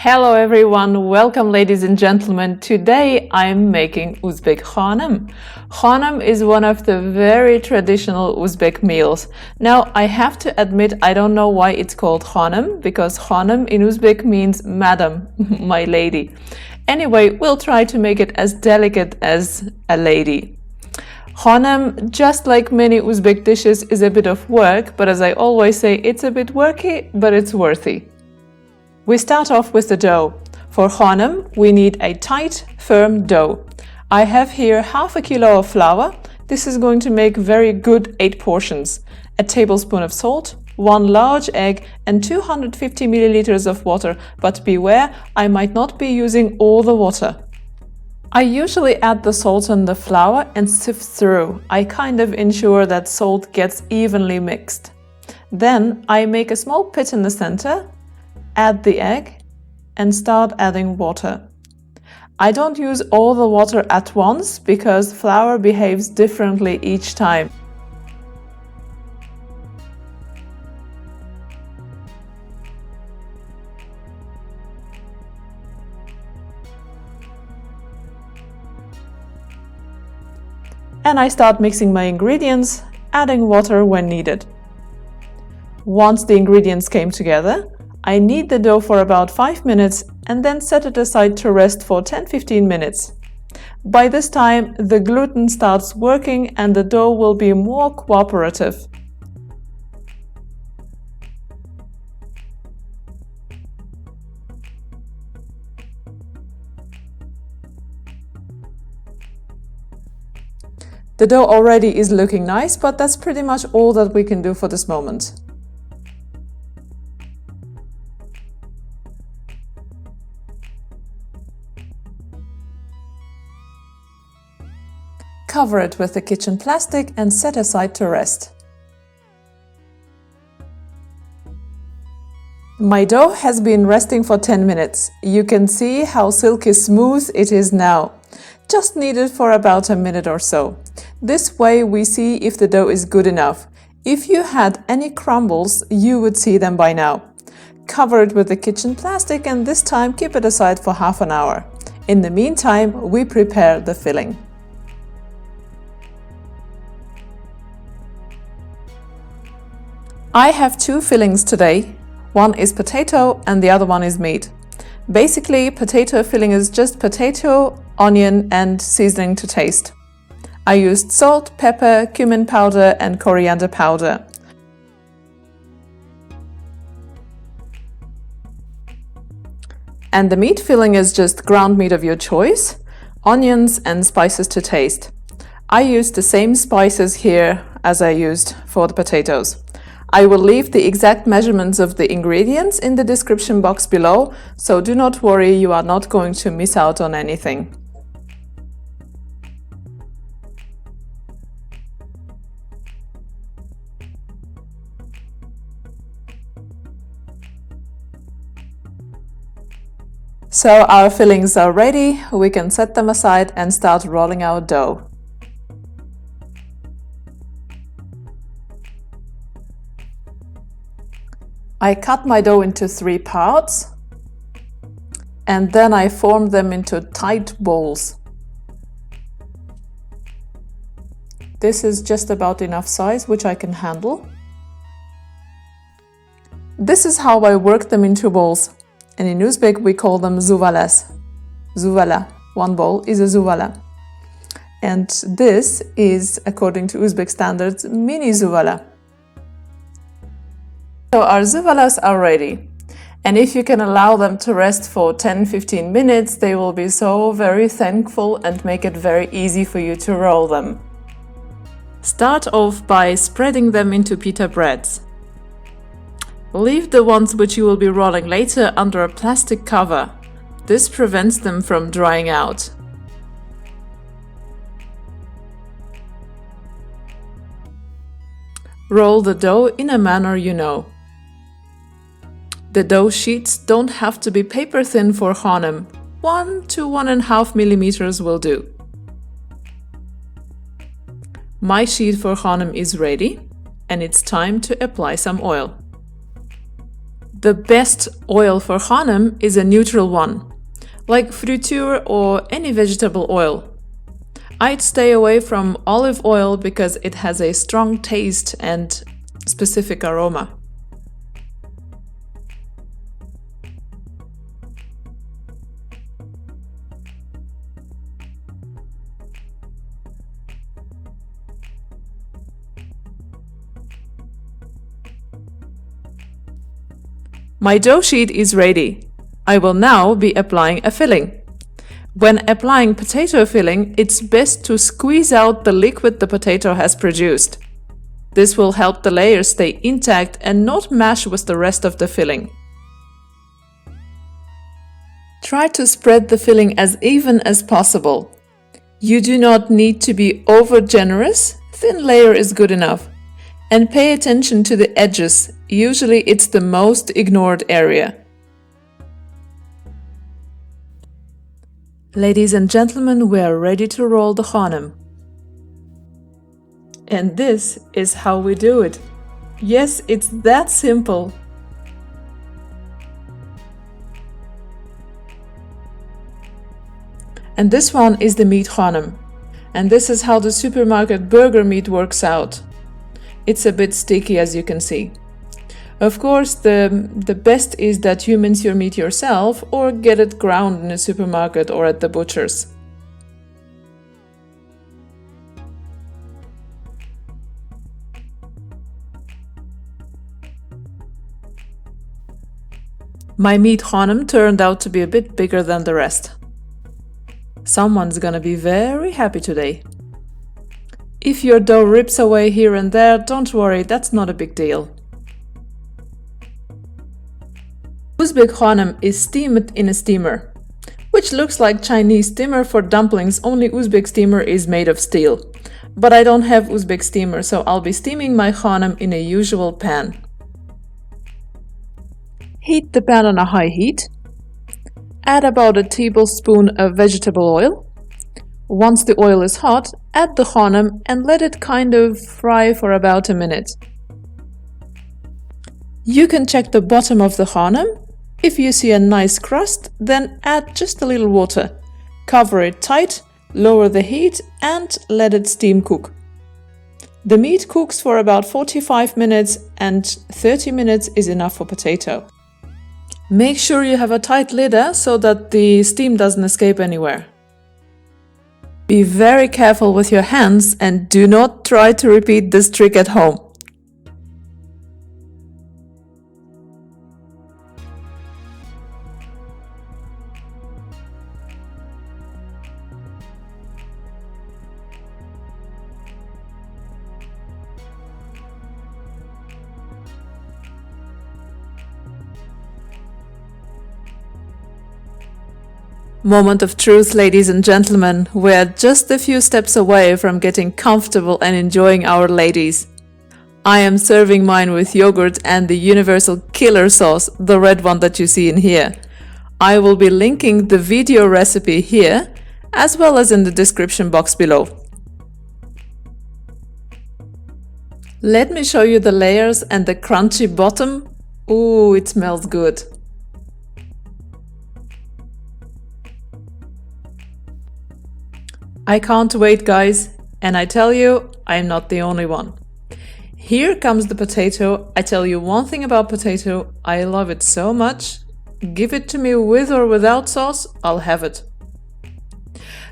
Hello everyone, welcome ladies and gentlemen. Today I'm making Uzbek khonim. Khonim is one of the very traditional Uzbek meals. Now I have to admit I don't know why it's called khonim, because khonim in Uzbek means madam, my lady. Anyway, we'll try to make it as delicate as a lady. Khonim, just like many Uzbek dishes, is a bit of work, but as I always say, it's a bit worky, but it's worthy. We start off with the dough. For khonim, we need a tight, firm dough. I have here half a kilo of flour. This is going to make very good 8 portions. A tablespoon of salt, 1 large egg, and 250 milliliters of water. But beware, I might not be using all the water. I usually add the salt and the flour and sift through. I kind of ensure that salt gets evenly mixed. Then I make a small pit in the center, add the egg, and start adding water. I don't use all the water at once because flour behaves differently each time. And I start mixing my ingredients, adding water when needed. Once the ingredients came together, I knead the dough for about 5 minutes and then set it aside to rest for 10-15 minutes. By this time, the gluten starts working and the dough will be more cooperative. The dough already is looking nice, but that's pretty much all that we can do for this moment. Cover it with the kitchen plastic and set aside to rest. My dough has been resting for 10 minutes. You can see how silky smooth it is now. Just knead it for about a minute or so. This way we see if the dough is good enough. If you had any crumbles, you would see them by now. Cover it with the kitchen plastic and this time keep it aside for half an hour. In the meantime, we prepare the filling. I have 2 fillings today. One is potato and the other one is meat. Basically, potato filling is just potato, onion and seasoning to taste. I used salt, pepper, cumin powder and coriander powder. And the meat filling is just ground meat of your choice, onions and spices to taste. I used the same spices here as I used for the potatoes. I will leave the exact measurements of the ingredients in the description box below, so do not worry, you are not going to miss out on anything. So our fillings are ready, we can set them aside and start rolling our dough. I cut my dough into 3 parts and then I form them into tight balls. This is just about enough size which I can handle. This is how I work them into balls, and in Uzbek we call them zuvalas. Zuvala, 1 ball is a zuvala. And this is, according to Uzbek standards, mini zuvala. So our zuvalas are ready, and if you can allow them to rest for 10-15 minutes, they will be so very thankful and make it very easy for you to roll them. Start off by spreading them into pita breads. Leave the ones which you will be rolling later under a plastic cover. This prevents them from drying out. Roll the dough in a manner you know. The dough sheets don't have to be paper thin for khonim. 1 to 1.5 millimeters will do. My sheet for khonim is ready, and it's time to apply some oil. The best oil for khonim is a neutral one, like friture or any vegetable oil. I'd stay away from olive oil because it has a strong taste and specific aroma. My dough sheet is ready. I will now be applying a filling. When applying potato filling, it's best to squeeze out the liquid the potato has produced. This will help the layers stay intact and not mash with the rest of the filling. Try to spread the filling as even as possible. You do not need to be over generous, thin layer is good enough. And pay attention to the edges, usually it's the most ignored area. Ladies and gentlemen, we are ready to roll the khonim. And this is how we do it. Yes, it's that simple. And this one is the meat khonim. And this is how the supermarket burger meat works out. It's a bit sticky, as you can see. Of course, the best is that you mince your meat yourself or get it ground in a supermarket or at the butcher's. My meat khonim turned out to be a bit bigger than the rest. Someone's gonna be very happy today. If your dough rips away here and there, don't worry, that's not a big deal. Uzbek khonim is steamed in a steamer, which looks like Chinese steamer for dumplings, only Uzbek steamer is made of steel. But I don't have Uzbek steamer, so I'll be steaming my khonim in a usual pan. Heat the pan on a high heat. Add about a tablespoon of vegetable oil. Once the oil is hot, add the khonim and let it kind of fry for about a minute. You can check the bottom of the khonim. If you see a nice crust, then add just a little water. Cover it tight, lower the heat and let it steam cook. The meat cooks for about 45 minutes and 30 minutes is enough for potato. Make sure you have a tight lid so that the steam doesn't escape anywhere. Be very careful with your hands and do not try to repeat this trick at home. Moment of truth, ladies and gentlemen. We're just a few steps away from getting comfortable and enjoying our ladies. I am serving mine with yogurt and the universal killer sauce, the red one that you see in here. I will be linking the video recipe here, as well as in the description box below. Let me show you the layers and the crunchy bottom. Ooh, it smells good. I can't wait, guys, and I tell you, I'm not the only one. Here comes the potato. I tell you one thing about potato, I love it so much. Give it to me with or without sauce, I'll have it.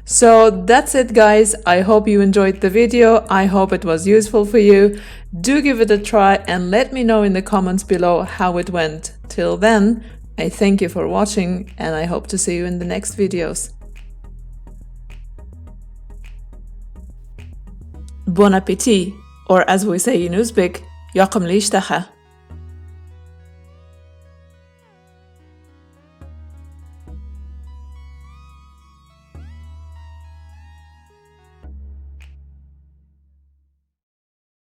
So that's it, guys. I hope you enjoyed the video. I hope it was useful for you. Do give it a try and let me know in the comments below how it went. Till then, I thank you for watching and I hope to see you in the next videos. Bon appétit, or as we say in Uzbek, yoqimli ishtaha.